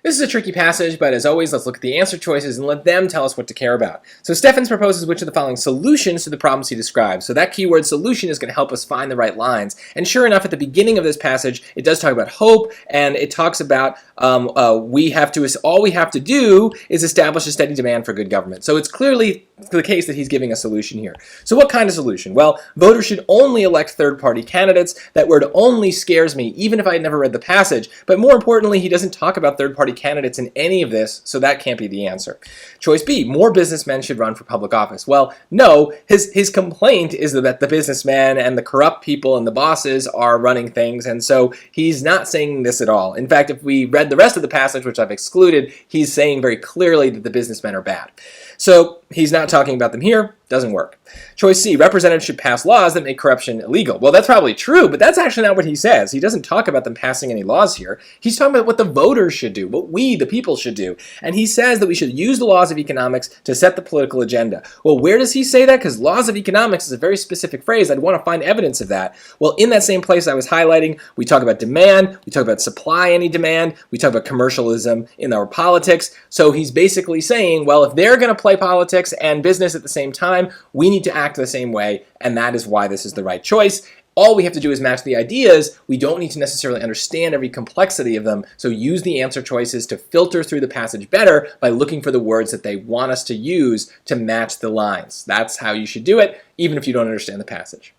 This is a tricky passage, but as always, let's look at the answer choices and let them tell us what to care about. So Steffens proposes which of the following solutions to the problems he describes. So that keyword solution is going to help us find the right lines. And sure enough, at the beginning of this passage, it does talk about hope, and it talks about all we have to do is establish a steady demand for good government. So it's clearly the case that he's giving a solution here. So what kind of solution? Well, voters should only elect third-party candidates. That word only scares me, even if I had never read the passage. But more importantly, he doesn't talk about third-party candidates in any of this, so that can't be the answer. Choice B, more businessmen should run for public office. Well, no, his complaint is that the businessmen and the corrupt people and the bosses are running things, and so he's not saying this at all. In fact, if we read the rest of the passage, which I've excluded, he's saying very clearly that the businessmen are bad. So he's not talking about them here. Doesn't work. Choice C, representatives should pass laws that make corruption illegal. Well, that's probably true, but that's actually not what he says. He doesn't talk about them passing any laws here. He's talking about what the voters should do, what we, the people, should do. And he says that we should use the laws of economics to set the political agenda. Well, where does he say that? Because laws of economics is a very specific phrase. I'd want to find evidence of that. Well, in that same place I was highlighting, we talk about demand, we talk about supply any demand, we talk about commercialism in our politics. So he's basically saying, well, if they're going to play politics and business at the same time, we need to act the same way, and that is why this is the right choice. All we have to do is match the ideas. We don't need to necessarily understand every complexity of them, so use the answer choices to filter through the passage better by looking for the words that they want us to use to match the lines. That's how you should do it, even if you don't understand the passage.